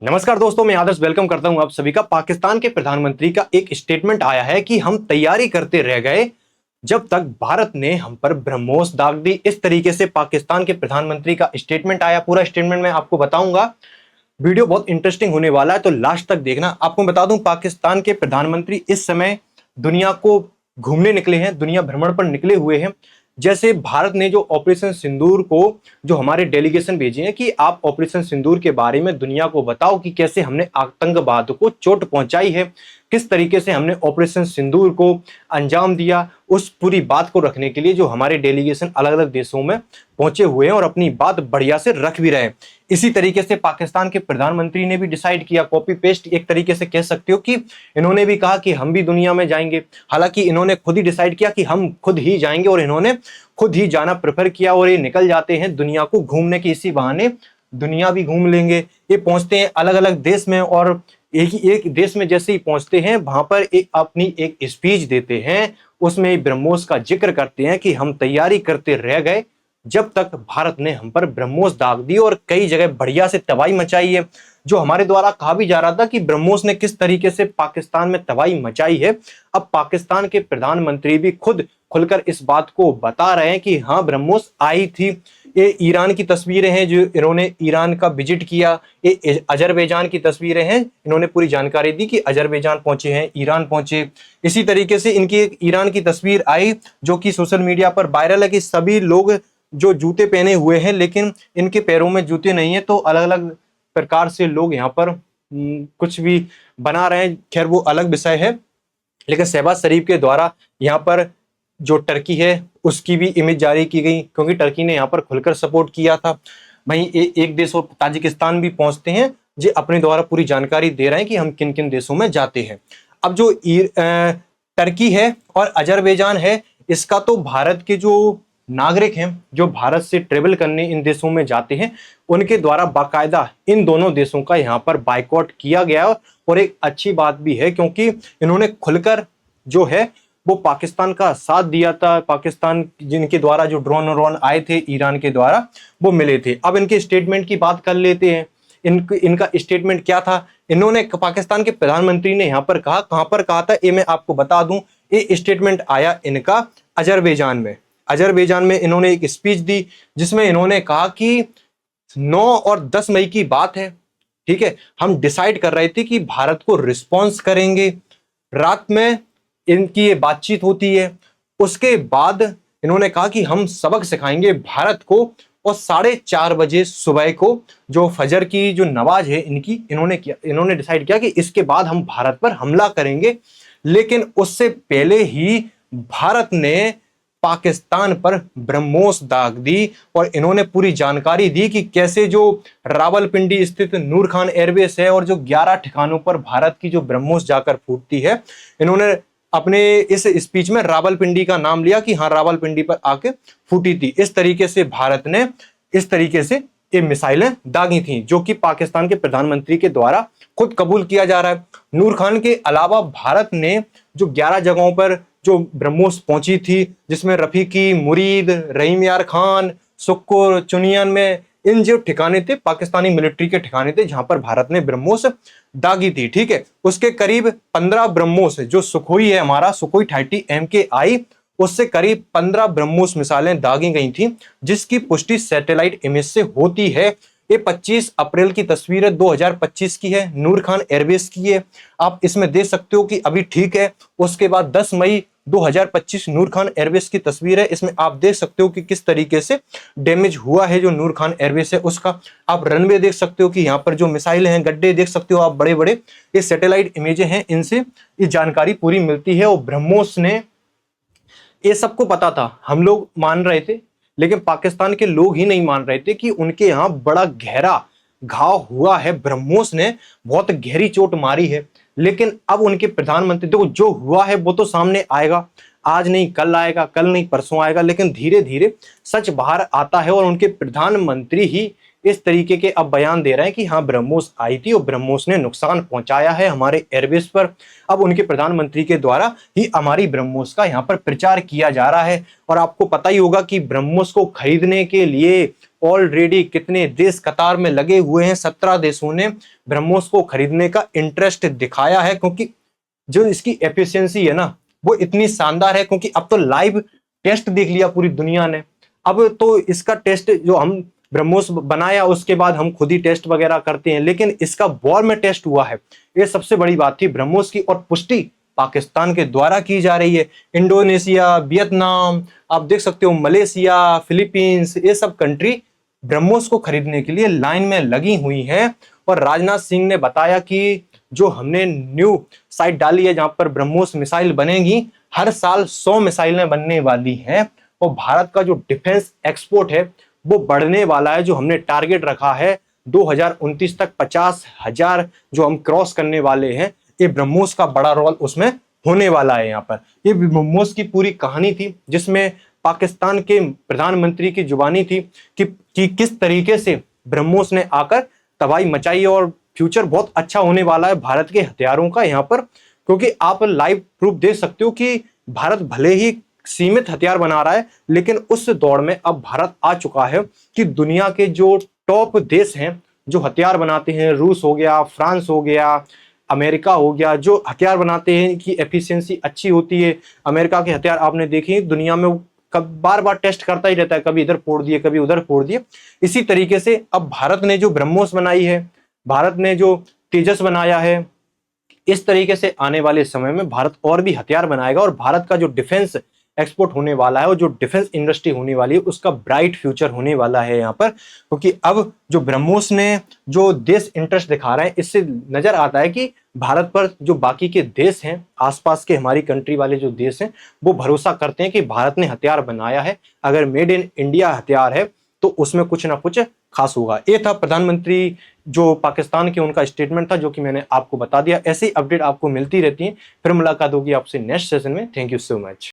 नमस्कार दोस्तों, मैं आदर्श वेलकम करता हूं आप सभी का। पाकिस्तान के प्रधानमंत्री का एक स्टेटमेंट आया है कि हम तैयारी करते रह गए जब तक भारत ने हम पर ब्रह्मोस दाग दी। इस तरीके से पाकिस्तान के प्रधानमंत्री का स्टेटमेंट आया। पूरा स्टेटमेंट मैं आपको बताऊंगा। वीडियो बहुत इंटरेस्टिंग होने वाला है, तो लास्ट तक देखना। आपको बता दूं, पाकिस्तान के प्रधानमंत्री इस समय दुनिया को घूमने निकले हैं, दुनिया भ्रमण पर निकले हुए हैं। जैसे भारत ने जो ऑपरेशन सिंदूर को जो हमारे डेलीगेशन भेजे हैं कि आप ऑपरेशन सिंदूर के बारे में दुनिया को बताओ कि कैसे हमने आतंकवाद को चोट पहुंचाई है, किस तरीके से हमने ऑपरेशन सिंदूर को अंजाम दिया। उस पूरी बात को रखने के लिए जो हमारे डेलीगेशन अलग अलग देशों में पहुंचे हुए हैं और अपनी बात बढ़िया से रख भी रहे हैं। इसी तरीके से पाकिस्तान के प्रधानमंत्री ने भी डिसाइड किया, कॉपी पेस्ट एक तरीके से कह सकते हो कि इन्होंने भी कहा कि हम भी दुनिया में जाएंगे। हालांकि इन्होंने खुद ही डिसाइड किया कि हम खुद ही जाएंगे और इन्होंने खुद ही जाना प्रेफर किया और ये निकल जाते हैं दुनिया को घूमने की। इसी बहाने दुनिया भी घूम लेंगे। ये पहुंचते हैं अलग अलग देश में और एक देश में जैसे ही पहुंचते हैं वहां पर अपनी एक स्पीच देते हैं। उसमें ब्रह्मोस का जिक्र करते हैं कि हम तैयारी करते रह गए जब तक भारत ने हम पर ब्रह्मोस दाग दी और कई जगह बढ़िया से तबाही मचाई है। जो हमारे द्वारा कहा भी जा रहा था कि ब्रह्मोस ने किस तरीके से पाकिस्तान में तबाही मचाई है, अब पाकिस्तान के प्रधानमंत्री भी खुद खुलकर इस बात को बता रहे हैं कि हाँ, ब्रह्मोस आई थी। ये ईरान की तस्वीरें हैं जो इन्होंने ईरान का विजिट किया। ये अजरबैजान की तस्वीरें हैं, इन्होंने पूरी जानकारी दी कि अजरबैजान पहुंचे हैं, ईरान पहुंचे। इसी तरीके से इनकी एक ईरान की तस्वीर आई जो कि सोशल मीडिया पर वायरल है कि सभी लोग जो जूते पहने हुए हैं लेकिन इनके पैरों में जूते नहीं है। तो अलग अलग प्रकार से लोग यहाँ पर कुछ भी बना रहे हैं। खैर, वो अलग विषय है। लेकिन शहबाज शरीफ के द्वारा यहाँ पर जो टर्की है उसकी भी इमेज जारी की गई, क्योंकि टर्की ने यहाँ पर खुलकर सपोर्ट किया था। भाई एक देश और ताजिकिस्तान भी पहुंचते हैं जो अपने द्वारा पूरी जानकारी दे रहे हैं कि हम किन किन देशों में जाते हैं। अब जो टर्की है और अजरबैजान है, इसका तो भारत के जो नागरिक हैं जो भारत से ट्रेवल करने इन देशों में जाते हैं उनके द्वारा बाकायदा इन दोनों देशों का यहाँ पर बायकॉट किया गया। और एक अच्छी बात भी है क्योंकि इन्होंने खुलकर जो है वो पाकिस्तान का साथ दिया था। पाकिस्तान जिनके द्वारा जो ड्रोन आए थे ईरान के द्वारा वो मिले थे। अब इनके स्टेटमेंट की बात कर लेते हैं। इनका स्टेटमेंट क्या था? इन्होंने, पाकिस्तान के प्रधानमंत्री ने यहाँ पर कहा, कहां पर कहा था ये मैं आपको बता दूं। ये स्टेटमेंट आया इनका अजरबैजान में। अजरबैजान में इन्होंने एक स्पीच दी जिसमें इन्होंने कहा कि 9 और 10 मई की बात है, ठीक है, हम डिसाइड कर रहे थे कि भारत को रिस्पॉन्स करेंगे। रात में इनकी ये बातचीत होती है। उसके बाद इन्होंने कहा कि हम सबक सिखाएंगे भारत को और 4:30 बजे सुबह को जो फजर की जो नमाज है इन्होंने डिसाइड किया कि इसके बाद हम भारत पर हमला करेंगे। लेकिन उससे पहले ही भारत ने पाकिस्तान पर ब्रह्मोस दाग दी और इन्होंने पूरी जानकारी दी कि कैसे जो रावलपिंडी स्थित नूर खान एयरबेस है और जो 11 ठिकानों पर भारत की जो ब्रह्मोस जाकर फूटती है, इन्होंने अपने इस स्पीच में रावलपिंडी का नाम लिया कि हाँ, रावलपिंडी पर आके फूटी थी। इस तरीके से भारत ने इस तरीके से ये मिसाइलें दागी थी जो कि पाकिस्तान के प्रधानमंत्री के द्वारा खुद कबूल किया जा रहा है। नूर खान के अलावा भारत ने जो 11 जगहों पर जो ब्रह्मोस पहुंची थी, जिसमें रफीकी, मुरीद, रहीम यार खान, सुक्कुर, चुनियन में इन जो ठिकाने थे पाकिस्तानी मिलिट्री के ठिकाने थे जहां पर भारत ने ब्रह्मोस दागी थी, ठीक है। उसके करीब 15 ब्रह्मोस, जो सुखोई है हमारा सुखोई 30 MKI, उससे करीब 15 ब्रह्मोस मिसाइलें दागी गई थी जिसकी पुष्टि सैटेलाइट इमेज से होती है। ये 25 अप्रैल की तस्वीर है, 2025 की है, नूर खान एयरबेस की है। आप इसमें देख सकते हो कि अभी ठीक है। उसके बाद 10 मई 2025 नूर खान एयरबेस की तस्वीर है। इसमें आप देख सकते हो कि किस तरीके से डैमेज हुआ है जो नूर खान एयरबेस है उसका। आप रनवे देख सकते हो कि यहाँ पर जो मिसाइल हैं, गड्ढे देख सकते हो आप बड़े बड़े। ये सैटेलाइट इमेजें हैं, इनसे ये जानकारी पूरी मिलती है। और ब्रह्मोस ने, ये सबको पता था, हम लोग मान रहे थे लेकिन पाकिस्तान के लोग ही नहीं मान रहे थे कि उनके यहाँ बड़ा गहरा घाव हुआ है। ब्रह्मोस ने बहुत गहरी चोट मारी है। लेकिन अब उनके प्रधानमंत्री, देखो जो हुआ है वो तो सामने आएगा, आज नहीं कल आएगा, कल नहीं परसों आएगा, लेकिन धीरे धीरे सच बाहर आता है और उनके प्रधानमंत्री ही इस तरीके के अब बयान दे रहे हैं कि हाँ ब्रह्मोस आई थी और ब्रह्मोस ने नुकसान पहुंचाया है हमारे एयरबेस पर। अब उनके प्रधानमंत्री के द्वारा ही हमारी ब्रह्मोस का यहाँ पर प्रचार किया जा रहा है। और आपको पता ही होगा कि ब्रह्मोस को खरीदने के लिए ऑलरेडी कितने देश कतार में लगे हुए हैं। 17 देशों ने ब्रह्मोस को खरीदने का इंटरेस्ट दिखाया है, क्योंकि जो इसकी एफिशिएंसी है ना वो इतनी शानदार है। क्योंकि अब तो लाइव टेस्ट देख लिया पूरी दुनिया ने, अब तो इसका टेस्ट जो हम ब्रह्मोस बनाया उसके बाद हम खुद ही टेस्ट वगैरह करते हैं, लेकिन इसका वॉर में टेस्ट हुआ है, ये सबसे बड़ी बात थी ब्रह्मोस की। और पुष्टि पाकिस्तान के द्वारा की जा रही है। इंडोनेशिया, वियतनाम, आप देख सकते हो मलेशिया, फिलीपींस, ये सब कंट्री ब्रह्मोस को खरीदने के लिए लाइन में लगी हुई हैं। और राजनाथ सिंह ने बताया कि जो हमने न्यू साइट डाली है जहां पर ब्रह्मोस मिसाइल बनेगी, हर साल 100 मिसाइलें बनने वाली हैं। और भारत का जो डिफेंस एक्सपोर्ट है वो बढ़ने वाला है। जो हमने टारगेट रखा है 2029 तक 50,000 जो हम क्रॉस करने वाले हैं, ये ब्रह्मोस का बड़ा रोल उसमें होने वाला है। यहाँ पर ये ब्रह्मोस की पूरी कहानी थी जिसमें पाकिस्तान के प्रधानमंत्री की जुबानी थी कि किस तरीके से ब्रह्मोस ने आकर तबाही मचाई। और फ्यूचर बहुत अच्छा होने वाला है भारत के हथियारों का यहाँ पर, क्योंकि आप लाइव प्रूफ देख सकते हो कि भारत भले ही सीमित हथियार बना रहा है, लेकिन उस दौड़ में अब भारत आ चुका है कि दुनिया के जो टॉप देश हैं जो हथियार बनाते हैं, रूस हो गया, फ्रांस हो गया, अमेरिका हो गया, जो हथियार बनाते हैं कि एफिशिएंसी अच्छी होती है। अमेरिका के हथियार आपने देखे दुनिया में बार बार टेस्ट करता ही रहता है, कभी इधर फोड़ दिए कभी उधर फोड़ दिए। इसी तरीके से अब भारत ने जो ब्रह्मोस बनाई है, भारत ने जो तेजस बनाया है, इस तरीके से आने वाले समय में भारत और भी हथियार बनाएगा। और भारत का जो डिफेंस एक्सपोर्ट होने वाला है और जो डिफेंस इंडस्ट्री होने वाली है उसका ब्राइट फ्यूचर होने वाला है यहाँ पर। क्योंकि अब जो ब्रह्मोस ने जो देश इंटरेस्ट दिखा रहे हैं, इससे नजर आता है कि भारत पर जो बाकी के देश हैं, आसपास के हमारी कंट्री वाले जो देश हैं, वो भरोसा करते हैं कि भारत ने हथियार बनाया है, अगर मेड इन इंडिया हथियार है तो उसमें कुछ ना कुछ खास होगा। ये था प्रधानमंत्री जो पाकिस्तान के उनका स्टेटमेंट था, जो कि मैंने आपको बता दिया। ऐसी अपडेट आपको मिलती रहती है। फिर मुलाकात होगी आपसे नेक्स्ट सेशन में। Thank you so much.